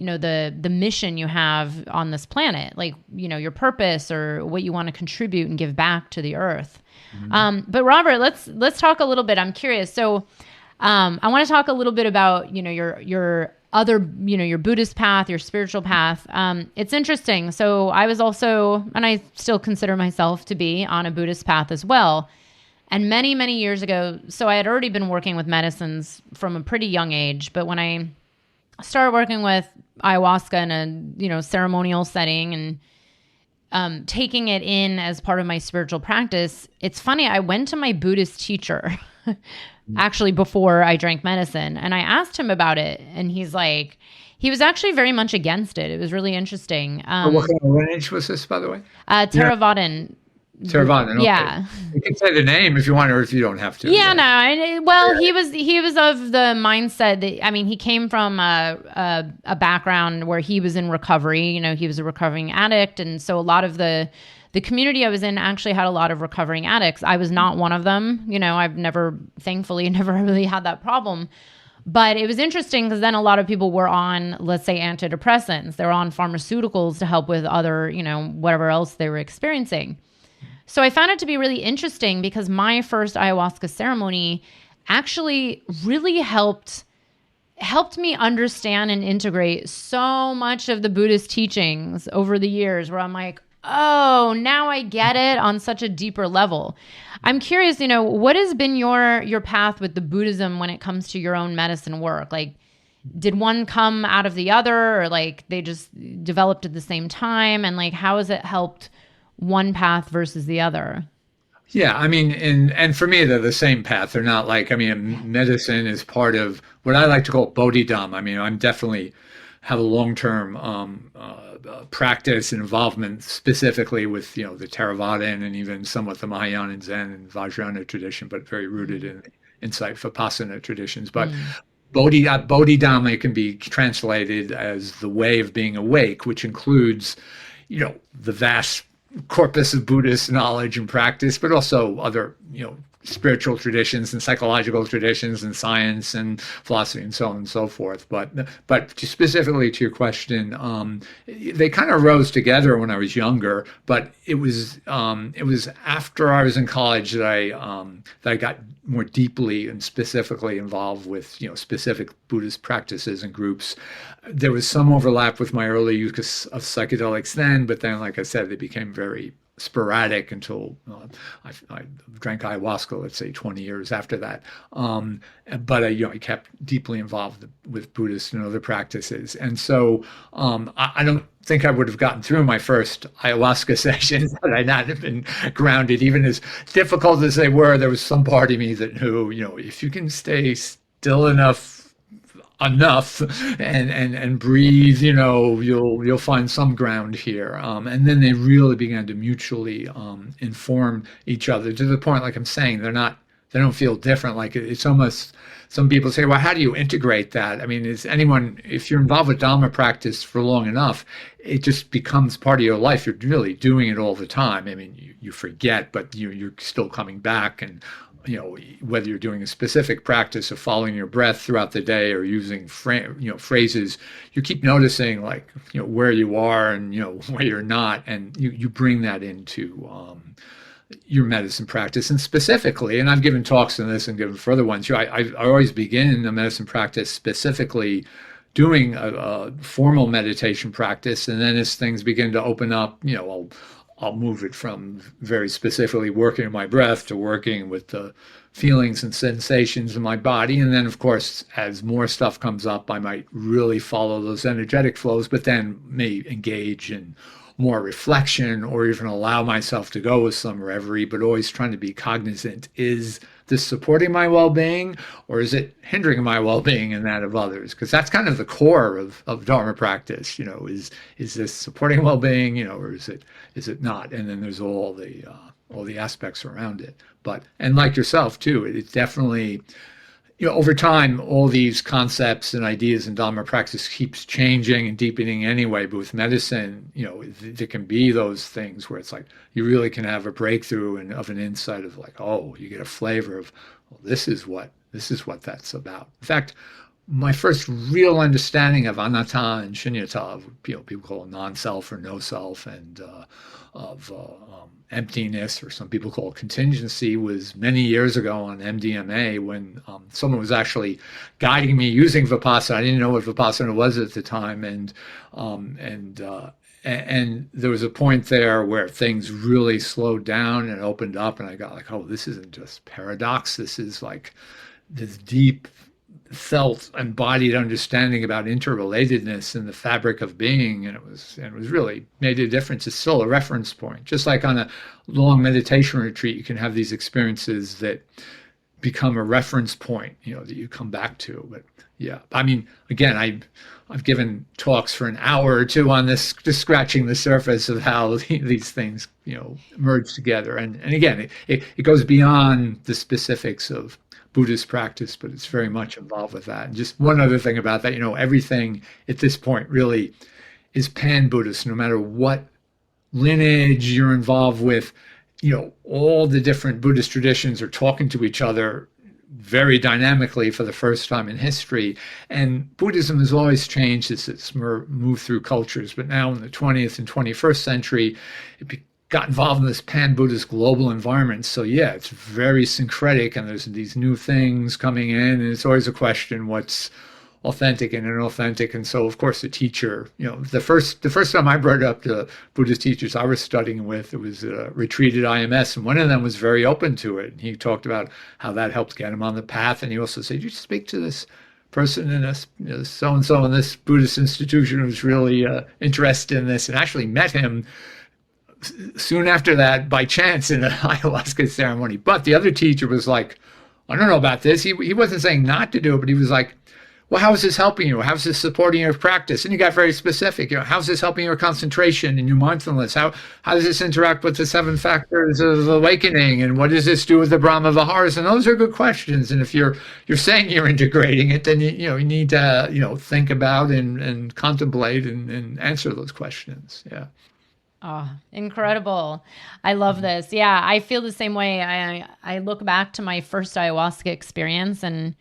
the mission you have on this planet, like, your purpose or what you want to contribute and give back to the earth. Mm-hmm. But Robert, let's talk a little bit. I'm curious. So, I want to talk a little bit about, your other, your Buddhist path, your spiritual path. It's interesting. So I was also, and I still consider myself to be on a Buddhist path as well. And many, many years ago, so I had already been working with medicines from a pretty young age, but when I started working with ayahuasca in a, ceremonial setting and taking it in as part of my spiritual practice, it's funny, I went to my Buddhist teacher actually before I drank medicine, and I asked him about it, and he was actually very much against it. It was really interesting. What kind of lineage was this, by the way? Theravadan. Theravadan. Okay. Yeah. You can say the name if you want, or if you don't have to. Yeah, no. Well, he was of the mindset that, he came from a background where he was in recovery. He was a recovering addict, and so a lot of the community I was in actually had a lot of recovering addicts. I was not one of them. I've thankfully never really had that problem. But it was interesting because then a lot of people were on, let's say, antidepressants. They were on pharmaceuticals to help with other, whatever else they were experiencing. So I found it to be really interesting because my first ayahuasca ceremony actually really helped me understand and integrate so much of the Buddhist teachings over the years, where I'm like, oh, now I get it on such a deeper level. I'm curious, what has been your path with the Buddhism when it comes to your own medicine work? Like, did one come out of the other, or like they just developed at the same time? And like, how has it helped one path versus the other? Yeah, and for me, they're the same path. They're not like, medicine is part of what I like to call Bodhidharma. I'm definitely have a long-term practice and involvement specifically with, the Theravadan and even somewhat the Mahayana and Zen and Vajrayana tradition, but very rooted in insight Vipassana traditions. But Bodhidharma can be translated as the way of being awake, which includes, the vast corpus of Buddhist knowledge and practice, but also other, spiritual traditions and psychological traditions and science and philosophy and so on and so forth. But specifically to your question, they kind of rose together when I was younger. But it was after I was in college that I got more deeply and specifically involved with specific Buddhist practices and groups. There was some overlap with my early use of psychedelics then, but then, like I said, they became very sporadic until I drank ayahuasca, let's say 20 years after that. But I kept deeply involved with Buddhist and other practices. And so I don't think I would have gotten through my first ayahuasca sessions had I not have been grounded. Even as difficult as they were, there was some part of me that knew, if you can stay still enough enough and breathe, you'll find some ground here. And then they really began to mutually inform each other to the point, like I'm saying, they don't feel different. Like it's almost, some people say, well, how do you integrate that? I mean, if you're involved with Dharma practice for long enough, it just becomes part of your life. You're really doing it all the time. I mean, you forget, but you're still coming back. And whether you're doing a specific practice of following your breath throughout the day or using phrases, you keep noticing like where you are and where you're not, and you bring that into your medicine practice. And specifically, and I've given talks on this and given further ones, I always begin a medicine practice specifically doing a formal meditation practice, and then as things begin to open up, I'll move it from very specifically working with my breath to working with the feelings and sensations in my body. And then, of course, as more stuff comes up, I might really follow those energetic flows, but then may engage in more reflection or even allow myself to go with some reverie, but always trying to be cognizant. Is this supporting my well-being, or is it hindering my well-being and that of others? Because that's kind of the core of Dharma practice. Is this supporting well-being, or is it not? And then there's all the aspects around it. And like yourself too, it's definitely, over time, all these concepts and ideas in Dharma practice keeps changing and deepening anyway. But with medicine, there can be those things where it's like you really can have a breakthrough and of an insight of like, oh, you get a flavor of, well, this is what that's about. In fact, my first real understanding of anatta and shunyata, of people call it non-self or no self, and of emptiness, or some people call it contingency, was many years ago on MDMA when someone was actually guiding me using Vipassana. I didn't know what Vipassana was at the time, and there was a point there where things really slowed down and opened up, and I got like, oh, this isn't just paradox. This is like this deep felt embodied understanding about interrelatedness in the fabric of being, and it was really made a difference. It's still a reference point. Just like on a long meditation retreat, you can have these experiences that become a reference point, that you come back to. But yeah, I mean, again, I've given talks for an hour or two on this, just scratching the surface of how these things, merge together. And again, it goes beyond the specifics of Buddhist practice, but it's very much involved with that. And just one other thing about that, everything at this point really is pan-Buddhist, no matter what lineage you're involved with. All the different Buddhist traditions are talking to each other very dynamically for the first time in history. And Buddhism has always changed as it's moved through cultures, but now in the 20th and 21st century, it got involved in this pan-Buddhist global environment. So yeah, it's very syncretic, and there's these new things coming in, and it's always a question what's authentic and inauthentic. And so of course the teacher, the first time I brought it up to Buddhist teachers I was studying with, it was a retreat at IMS, and one of them was very open to it. And he talked about how that helped get him on the path. And he also said, you speak to this person in a so-and-so in this Buddhist institution who's really interested in this, and actually met him soon after that by chance in an ayahuasca ceremony. But the other teacher was like, I don't know about this. He wasn't saying not to do it, but he was like, well, how is this helping you? How's this supporting your practice? And he got very specific. How's this helping your concentration and your mindfulness? How does this interact with the 7 factors of awakening? And what does this do with the Brahma Viharas? And those are good questions. And if you're saying you're integrating it, then you need to think about and contemplate and answer those questions. Yeah. Oh, incredible. I love this. Yeah, I feel the same way. I look back to my first ayahuasca experience, and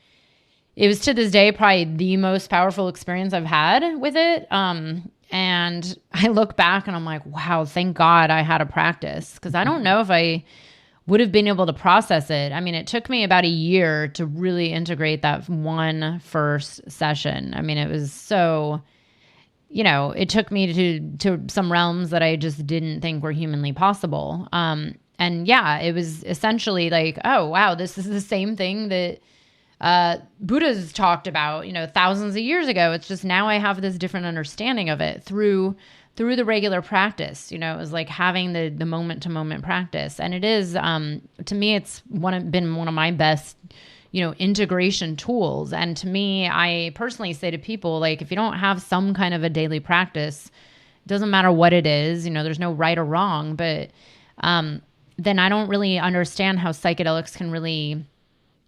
it was to this day probably the most powerful experience I've had with it. And I look back and I'm like, wow, thank God I had a practice, because I don't know if I would have been able to process it. I mean, it took me about a year to really integrate that one first session. I mean, it was so... it took me to some realms that I just didn't think were humanly possible. And yeah, it was essentially like, oh, wow, this is the same thing that Buddha's talked about, thousands of years ago. It's just now I have this different understanding of it through the regular practice. It was like having the moment to moment practice. And it is, to me, it's been one of my best, integration tools. And to me, I personally say to people, like, if you don't have some kind of a daily practice, it doesn't matter what it is, there's no right or wrong, but then I don't really understand how psychedelics can really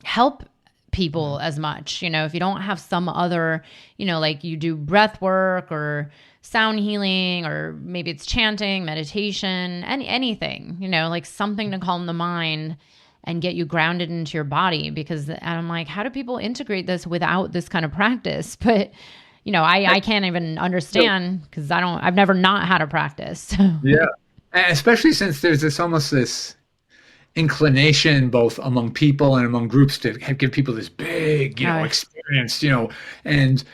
help people as much. If you don't have some other, like you do breath work or sound healing, or maybe it's chanting, meditation, anything, like something to calm the mind and get you grounded into your body. Because I'm like, how do people integrate this without this kind of practice? But I can't even understand, because I've never not had a practice. Yeah. Especially since there's this inclination both among people and among groups to give people this big, experience, and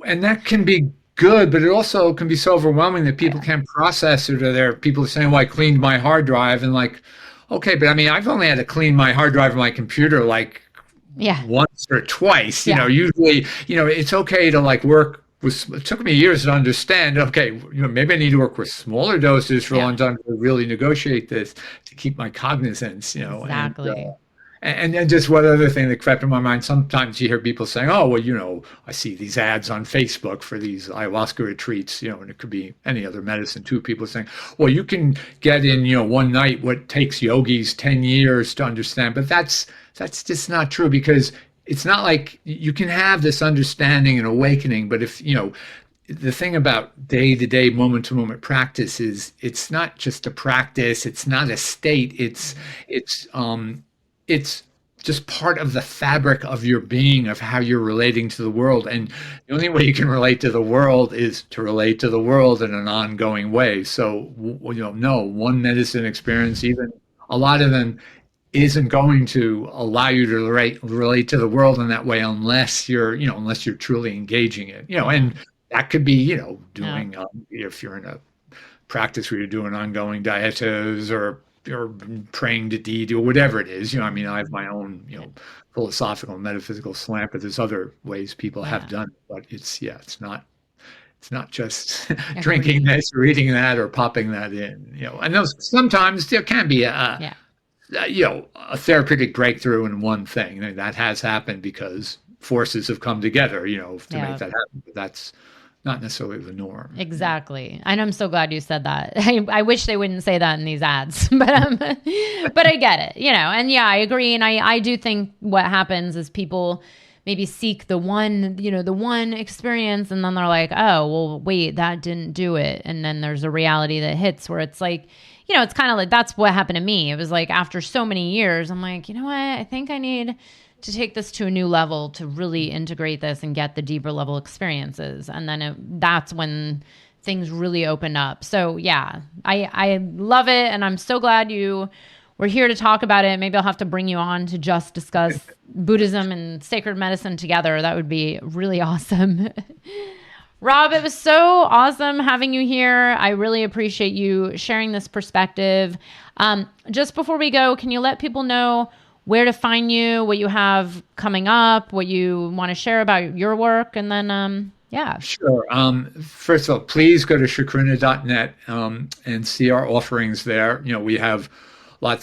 that can be good, but it also can be so overwhelming that people can't process it. Or there are people saying, well, I cleaned my hard drive, and like, okay, but I mean, I've only had to clean my hard drive on my computer like once or twice, usually, it's okay to like work with, it took me years to understand, okay, maybe I need to work with smaller doses for a long time to really negotiate this, to keep my cognizance, Exactly. And then just one other thing that crept in my mind, sometimes you hear people saying, oh, well, I see these ads on Facebook for these ayahuasca retreats, and it could be any other medicine too. People saying, well, you can get in, one night what takes yogis 10 years to understand. But that's just not true, because it's not like you can have this understanding and awakening. But if, the thing about day-to-day, moment-to-moment practice is it's not just a practice. It's not a state. It's just part of the fabric of your being, of how you're relating to the world. And the only way you can relate to the world is to relate to the world in an ongoing way. So, no one medicine experience, even a lot of them, isn't going to allow you to relate to the world in that way unless you're truly engaging it. And that could be, doing, if you're in a practice where you're doing ongoing dietas or praying to deity or whatever it is. I mean, I have my own, philosophical, metaphysical slant, but there's other ways people have done it. But it's not just drinking this or eating that or popping that in, and those sometimes there can be a therapeutic breakthrough in one thing. That has happened because forces have come together, to make that happen. But that's not necessarily the norm. Exactly. And I'm so glad you said that. I wish they wouldn't say that in these ads, but I get it, and I agree. And I do think what happens is people maybe seek the one experience, and then they're like, oh, well, wait, that didn't do it. And then there's a reality that hits where it's like, it's kind of like, that's what happened to me. It was like, after so many years, I'm like, you know what? I think I need to take this to a new level to really integrate this and get the deeper level experiences. And then that's when things really opened up. So I love it. And I'm so glad you were here to talk about it. Maybe I'll have to bring you on to just discuss Buddhism and sacred medicine together. That would be really awesome. Rob, it was so awesome having you here. I really appreciate you sharing this perspective. Just before we go, can you let people know where to find you, what you have coming up, what you want to share about your work, and then, Sure. First of all, please go to chacruna.net and see our offerings there. We have we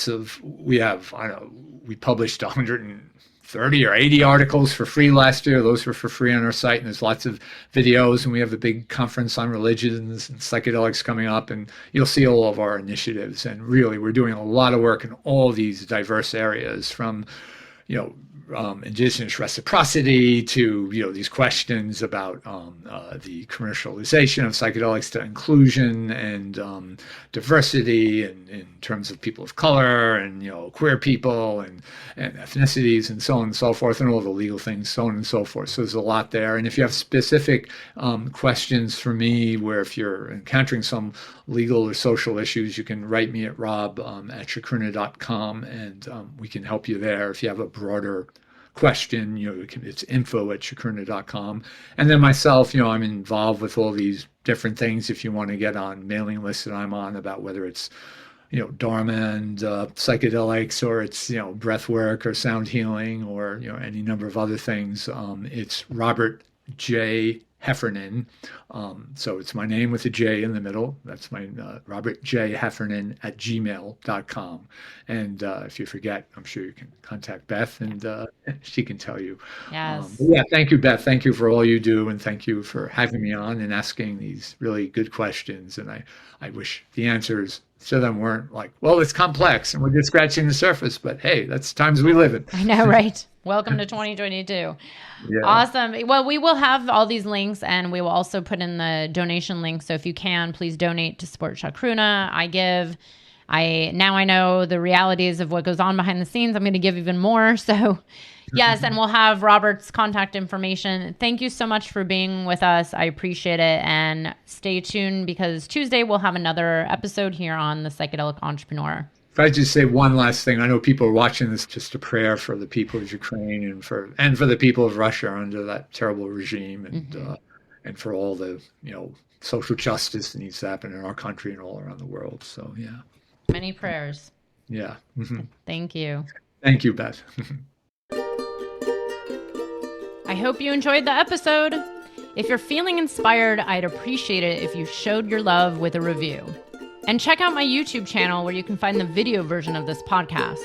published 130 or 80 articles for free last year. Those were for free on our site, and there's lots of videos, and we have a big conference on religions and psychedelics coming up, and you'll see all of our initiatives. And really, we're doing a lot of work in all these diverse areas, from indigenous reciprocity to these questions about the commercialization of psychedelics, to inclusion and diversity, and in terms of people of color and queer people and ethnicities and so on and so forth, and all the legal things, so on and so forth. So there's a lot there. And if you have specific questions for me, where if you're encountering some legal or social issues, you can write me at rob@chacruna.com, and we can help you there. If you have a broader question, it's info@chacruna.com. And then myself, I'm involved with all these different things. If you want to get on mailing lists that I'm on, about whether it's Dharma and psychedelics, or it's breath work or sound healing, or any number of other things, it's Robert J. Heffernan. So it's my name with a J in the middle. That's my Robert J. Heffernan at gmail.com. And if you forget, I'm sure you can contact Beth and she can tell you. Yes. Yeah, thank you, Beth. Thank you for all you do. And thank you for having me on and asking these really good questions. And I wish the answers to them weren't like, well, it's complex and we're just scratching the surface. But hey, that's times we live in. I know, right? Welcome to 2022. Yeah. Awesome. Well, we will have all these links and we will also put in the donation link. So if you can, please donate to support Chacruna. I give. Now I know the realities of what goes on behind the scenes. I'm going to give even more. So yes, and we'll have Robert's contact information. Thank you so much for being with us. I appreciate it. And stay tuned because Tuesday we'll have another episode here on the Psychedelic Entrepreneur. If I just say one last thing, I know people are watching this, just a prayer for the people of Ukraine and for the people of Russia under that terrible regime, and for all the social justice that needs to happen in our country and all around the world. So yeah, many prayers. Yeah. Thank you. Thank you, Beth. I hope you enjoyed the episode. If you're feeling inspired, I'd appreciate it if you showed your love with a review. And check out my YouTube channel where you can find the video version of this podcast.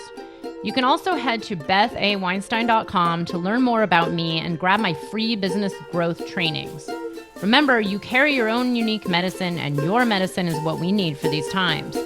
You can also head to bethaweinstein.com to learn more about me and grab my free business growth trainings. Remember, you carry your own unique medicine, and your medicine is what we need for these times.